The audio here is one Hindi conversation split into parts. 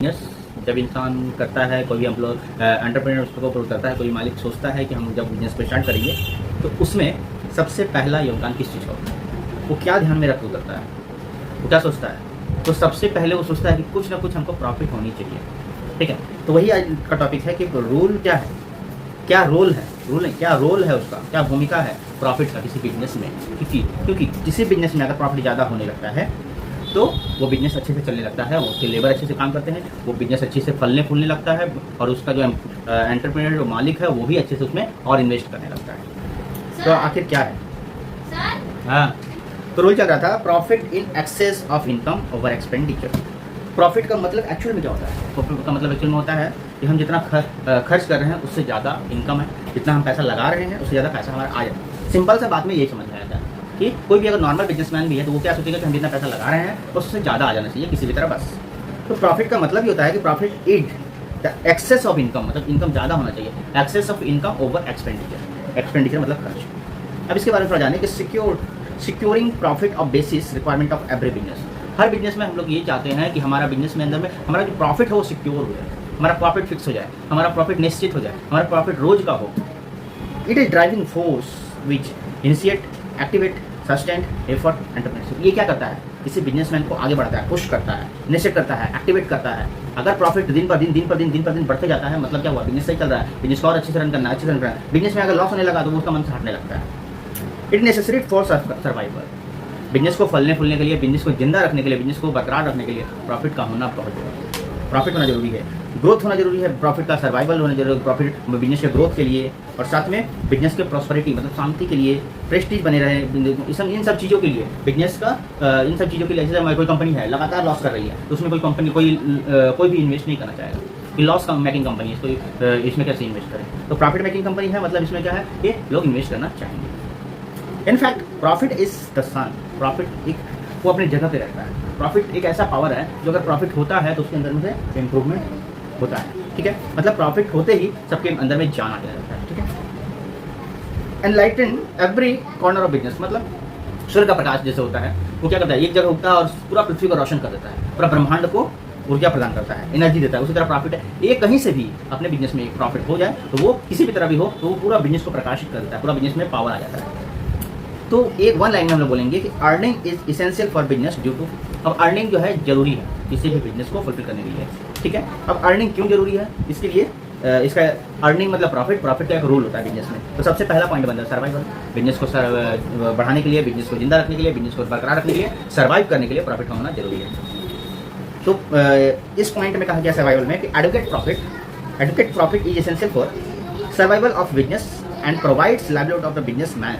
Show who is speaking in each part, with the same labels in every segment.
Speaker 1: यस, जब इंसान करता है, कोई भी हम लोग एंटरप्रेन्योर उसको अप्रोच करता है, कोई मालिक सोचता है कि हम जब बिजनेस को स्टार्ट करेंगे तो उसमें सबसे पहला योगदान किस चीज़ का होता है, वो क्या ध्यान में रख के करता है, वो क्या सोचता है। तो सबसे पहले वो सोचता है कि कुछ ना कुछ हमको प्रॉफिट होनी चाहिए। ठीक है, तो वही आज का टॉपिक है कि रूल क्या है, क्या रोल है, रूल नहीं क्या रोल है उसका, क्या भूमिका है प्रॉफिट का किसी बिजनेस में। क्योंकि किसी बिजनेस में अगर प्रॉफिट ज़्यादा होने लगता है तो वो बिज़नेस अच्छे से चलने लगता है, वो उसके लेबर अच्छे से काम करते हैं, वो बिज़नेस अच्छे से फलने फूलने लगता है और उसका जो एंटरप्रेन्योर जो मालिक है वो भी अच्छे से उसमें और इन्वेस्ट करने लगता है। तो आखिर क्या है? हाँ, तो रूल चल रहा था profit in excess of income over expenditure. Profit का मतलब एक्चुअल में क्या होता है? प्रॉफिट का मतलब एक्चुअल में होता है कि हम जितना खर्च कर रहे हैं उससे ज़्यादा इनकम है, जितना हम पैसा लगा रहे हैं उससे ज़्यादा पैसा हमारा आ जाता है। सिंपल सा बात में यही समझ में आता है कि कोई भी अगर नॉर्मल बिजनेसमैन भी है तो वो क्या सोचेगा कि हम जितना पैसा लगा रहे हैं उससे ज़्यादा आ जाना चाहिए किसी भी तरह बस। तो प्रॉफिट का मतलब ये होता है कि profit is the excess of income, मतलब इनकम ज़्यादा होना चाहिए, excess of income over expenditure. Expenditure मतलब खर्च। अब इसके बारे में थोड़ा जाने कि securing profit of basis requirement of every business. हर बिजनेस में हम लोग ये चाहते हैं कि हमारा बिजनेस में अंदर में हमारा जो प्रॉफिट है वो सिक्योर हो जाए, हमारा प्रॉफिट फिक्स हो जाए, हमारा प्रॉफिट निश्चित हो जाए, हमारा प्रॉफिट रोज का हो। It is driving force which initiate, activate, sustain effort entrepreneurship. ये क्या करता है? किसी बिजनेसमैन को आगे बढ़ाता है, पुश करता है, इनिशिएट करता है, एक्टिवेट करता है। अगर प्रॉफिट दिन पर दिन बढ़ते जाता है मतलब क्या हुआ? बिजनेस सही चल रहा है, बिजनेस को और अच्छे से रन करना है, अच्छे से रन करना है। बिजनेस में अगर लॉस होने लगा तो उसका मन से हटने लगता है। It necessary for survival. Business को फलने फूलने के लिए, बिजनेस को जिंदा रखने के लिए, बिजनेस को बरकरार रखने के लिए प्रॉफिट का होना बहुत जरूरी है। प्रॉफिट होना जरूरी है, ग्रोथ होना जरूरी है, प्रॉफिट का सर्वाइवल होना जरूरी है, प्रॉफिट बिजनेस के ग्रोथ के लिए और साथ में बिजनेस के प्रॉस्पेरिटी मतलब शांति के लिए, प्रेस्टीज बने रहे, इन सब चीज़ों के लिए बिजनेस का इन सब चीज़ों के लिए। जैसे कोई कंपनी है लगातार लॉस कर रही है तो उसमें कोई भी इन्वेस्ट नहीं करना चाहेगा कि लॉस मेकिंग कंपनी है, इसमें कैसे इन्वेस्ट करें। तो प्रॉफिट मेकिंग कंपनी है मतलब इसमें क्या है कि लोग इन्वेस्ट करना चाहेंगे। In fact profit is the sun. Profit एक वो अपनी जगह पे रहता है। प्रॉफिट एक ऐसा पावर है जो अगर प्रॉफिट होता है तो उसके अंदर में से इम्प्रूवमेंट होता है। ठीक है, मतलब प्रॉफिट होते ही सबके अंदर में जान आने लगता है। ठीक है, enlighten every corner of business, मतलब सूर्य का प्रकाश जैसे होता है वो क्या करता है, एक जगह उगता है और पूरा पृथ्वी को रोशन कर देता है, पूरा ब्रह्मांड को ऊर्जा प्रदान करता है, एनर्जी देता है। उसी तरह प्रॉफिट है, ये कहीं से भी अपने बिजनेस में एक प्रॉफिट हो जाए तो वो किसी भी तरह भी हो तो वो पूरा बिजनेस को प्रकाशित कर देता है, पूरा बिजनेस में पावर आ जाता है। तो एक वन लाइन में हम लोग बोलेंगे कि earning is essential for business due to. अब अर्निंग जो है जरूरी है किसी भी बिजनेस को फुलफिल करने के लिए। ठीक है, अब अर्निंग क्यों जरूरी है? इसके लिए इसका अर्निंग मतलब प्रॉफिट का एक रोल होता है बिजनेस में। तो सबसे पहला पॉइंट बनता है सर्वाइवल। बिजनेस को बढ़ाने के लिए, बिजनेस को जिंदा रखने के लिए, बिजनेस को बरकरार रखने के लिए, सर्वाइव करने के लिए प्रॉफिट का होना जरूरी है। तो इस पॉइंट में कहा गया सर्वाइवल में कि adequate profit is essential for survival of business and provides livelihood of the businessman.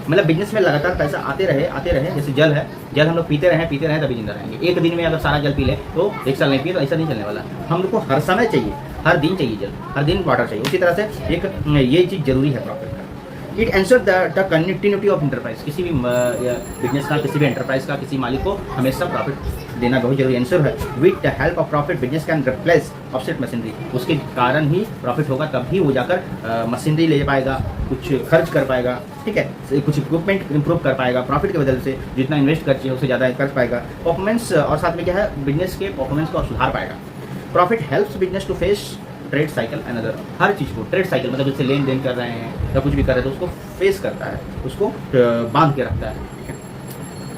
Speaker 1: मतलब बिजनेस में लगातार पैसा आते रहे, जैसे जल है, जल हम लोग पीते रहे तभी जिंदा रहेंगे। एक दिन में अगर सारा जल पी ले तो एक साल नहीं पिए तो ऐसा नहीं चलने वाला। हम लोग को हर समय चाहिए, हर दिन चाहिए जल, हर दिन वाटर चाहिए। उसी तरह से एक ये चीज़ जरूरी है प्रॉफिट का। It answer the continuity of enterprise. किसी भी बिजनेस का, किसी भी एंटरप्राइज का, किसी मालिक को हमेशा प्रॉफिट देना बहुत जरूरी आंसर है। With the help of profit business can replace offset machinery. उसके कारण ही प्रॉफिट होगा, तभी वो जाकर मशीनरी ले पाएगा, कुछ खर्च कर पाएगा। ठीक है, कुछ इक्विपमेंट इंप्रूव कर पाएगा। प्रॉफिट की वजह से जितना इन्वेस्ट कर चाहिए उससे ज़्यादा कर पाएगा। परफॉर्मेंस और साथ में क्या है, बिजनेस के परफॉर्मेंस को सुधार पाएगा। Profit helps business to face trade cycle and other. हर चीज़ को ट्रेड साइकिल मतलब जैसे लेन देन कर रहे हैं या कुछ भी कर रहे हैं तो उसको फेस करता है, उसको बांध के रखता है।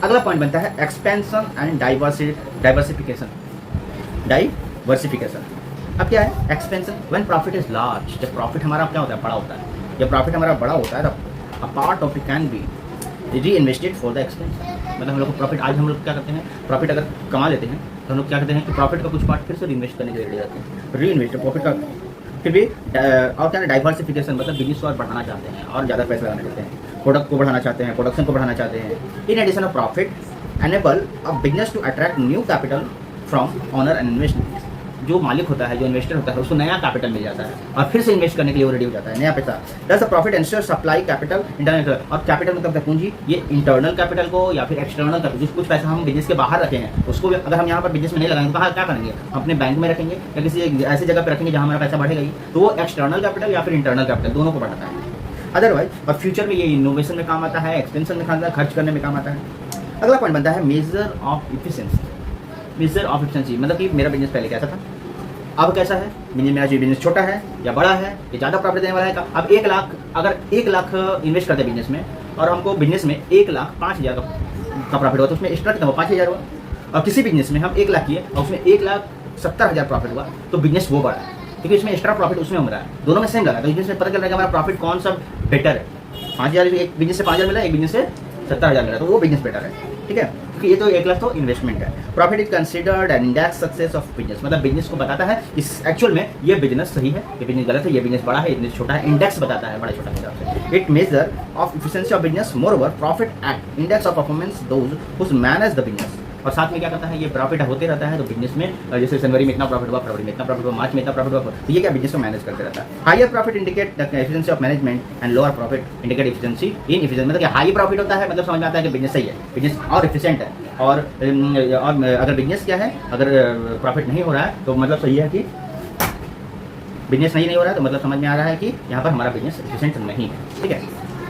Speaker 1: अगला पॉइंट बनता है एक्सपेंशन एंड डाइवर्सिफिकेशन। अब क्या है expansion? When profit is large. जब प्रॉफिट हमारा क्या होता है, बड़ा होता है। जब प्रॉफिट हमारा बड़ा होता है तब a part of it can be री इन्वेस्टेड फॉर द एक्सपेंस। मतलब हम लोग को प्रॉफिट, आज हम लोग क्या करते हैं, प्रॉफिट अगर कमा लेते हैं तो हम लोग क्या करते हैं कि प्रॉफिट का कुछ पार्ट फिर से इन्वेस्ट करने के लिए ले जाते हैं, री इन्वेस्ट प्रॉफिट का। फिर भी और क्या है डाइवर्सिफिकेशन, मतलब बिजनेस को और बढ़ाना चाहते हैं और ज़्यादा पैसा लगाना चाहते हैं, प्रोडक्ट को बढ़ाना चाहते हैं, प्रोडक्शन को बढ़ाना चाहते हैं। In addition of profit enable a business to attract new capital from owner and investment. जो मालिक होता है, जो इन्वेस्टर होता है, उसको नया कैपिटल मिल जाता है और फिर से इन्वेस्ट करने के लिए वो रेडी हो जाता है, नया पैसा। Thus a profit ensure supply capital internal. और कैपिटल मतलब पूंजी, ये इंटरनल कैपिटल को या फिर एक्सटर्नल कैपिटल, कुछ पैसा हम बिजनेस के बाहर रखे हैं उसको भी अगर हम यहाँ पर बिजनेस में नहीं लगाएंगे तो क्या करेंगे, अपने बैंक में रखेंगे या किसी ऐसी जगह पर रखेंगे जहाँ हमारा पैसा बढ़ेगा ही। तो वो एक्सटर्नल कैपिटल या फिर इंटरनल कैपिटल दोनों को बढ़ाता है। अदरवाइज और फ्यूचर में ये इनोवेशन में काम आता है, एक्सपेंशन में खर्च करने में काम आता है। अगला पॉइंट बनता है measure of efficiency. Major of efficiency मतलब कि मेरा बिजनेस पहले कैसा था, अब कैसा है, मेरा जो बिजनेस छोटा है या बड़ा है, ये ज़्यादा प्रॉफिट देने वाला है का। अब 1 लाख, अगर 1 लाख इन्वेस्ट करते हैं बिजनेस में और हमको बिजनेस में 1,05,000 का प्रॉफिट हुआ तो उसमें एक्स्ट्रा कितना हुआ, 5,000 हुआ। और किसी बिजनेस में हम 1 लाख किए और उसमें 1,70,000 प्रॉफिट हुआ तो बिजनेस वो बड़ा है, क्योंकि इसमें एक्स्ट्रा प्रॉफिट उसमें हो रहा है, दोनों में सेम लगा। तो बिजनेस में पता चल रहा है कि हमारा प्रॉफिट कौन सा बेटर है। 5,000 एक बिजनेस से 5,000 मिला, एक बिजनेस से 70,000 मिला, तो वो बिजनेस बेटर है, ठीक है, क्योंकि ये तो 1 लाख तो इन्वेस्टमेंट है। Profit is considered an index success of business, मतलब बिजनेस को बताता है इस एक्चुअल में ये बिजनेस सही है, ये बिजनेस गलत है, ये बिजनेस बड़ा है, ये बिजनेस छोटा है। इंडेक्स बताता है बड़ा छोटा के हिसाब से। It measure of efficiency of business, moreover profit act index of performance those whose manage the business. और साथ में क्या करता है, ये प्रॉफिट होते रहता है तो बिजनेस में जैसे जनवरी में इतना प्रॉफिट हुआ, फरवरी में इतना प्रॉफिट हुआ, मार्च में इतना प्रॉफिट हुआ, तो ये क्या बिजनेस को मैनेज करते रहता है। Higher profit indicate the efficiency of management and lower profit indicate efficiency in efficiency, मतलब हाई प्रॉफिट होता है मतलब समझ में आता है कि बिजनेस सही है, बिजनेस और एफिशिएंट है। और अगर बिजनेस क्या है, अगर प्रॉफिट नहीं हो रहा है तो मतलब सही है कि बिजनेस नहीं हो रहा है, तो मतलब समझ में आ रहा है कि यहाँ पर हमारा बिजनेस एफिशिएंट नहीं है, ठीक है।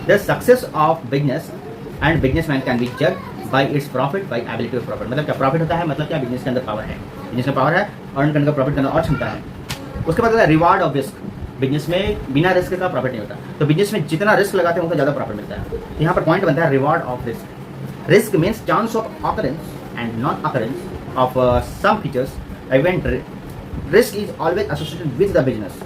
Speaker 1: The success of business and businessman can be जज by its profit, by ability of profit, मतलब क्या प्रॉफिट होता है, मतलब क्या बिजनेस के अंदर पावर है, बिजनेस में पावर है, अर्न करने का प्रॉफिट करना और क्षमता है। उसके बाद रिवार्ड ऑफ रिस्क, बिजनेस में बिना रिस्क का प्रॉफिट नहीं होता, तो बिजनेस में जितना रिस्क लगाते हैं उनको ज़्यादा प्रॉफिट मिलता है। यहाँ पर पॉइंट बनता है reward of risk. Risk means chance of occurrence and non occurrence of some features event. Risk is always associated with the business,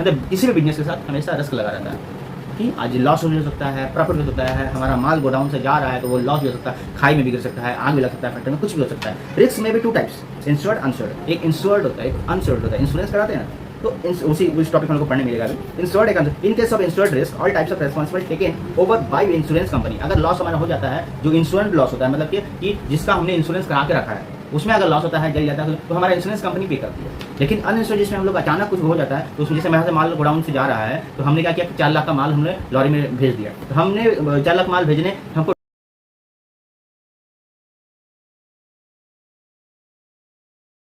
Speaker 1: मतलब किसी भी बिजनेस के साथ हमेशा रिस्क लगा रहता है कि आज लॉस हो सकता है, प्रॉफिट हो सकता है, हमारा माल गोडाउन से जा रहा है तो वो लॉस भी हो सकता है, खाई में भी गिर सकता है, आग भी लग सकता है, फैक्ट्री में कुछ भी हो सकता है। रिस्क में भी 2 टाइप्स, इंश्योर्ड अनश्योर्ड। एक इंश्योर्ड होता है, एक अनश्योर्ड होता है। इंश्योरेंस कराते हैं तो उस टॉपिक में हमको पढ़ने मिलेगा अभी। इंश्योर्ड एक uninsured. In case of insured risk all types of responsibility taken over by insurance company. अगर लॉस हमारा हो जाता है, जो इंश्योरेंस लॉस होता है मतलब कि जिसका हमने इंश्योरेंस करा के रखा है उसमें अगर लॉस होता है, जल जाता है तो हमारा इंश्योरेंस कंपनी पे करती है। लेकिन अनइंश्योर्ड जिसमें हम लोग अचानक कुछ हो जाता है तो उसमें जैसे मेरे से माल गोडाउन से जा रहा है तो हमने क्या किया कि 4 लाख का माल हमने लॉरी में भेज दिया, तो हमने 4 लाख माल भेजने हमको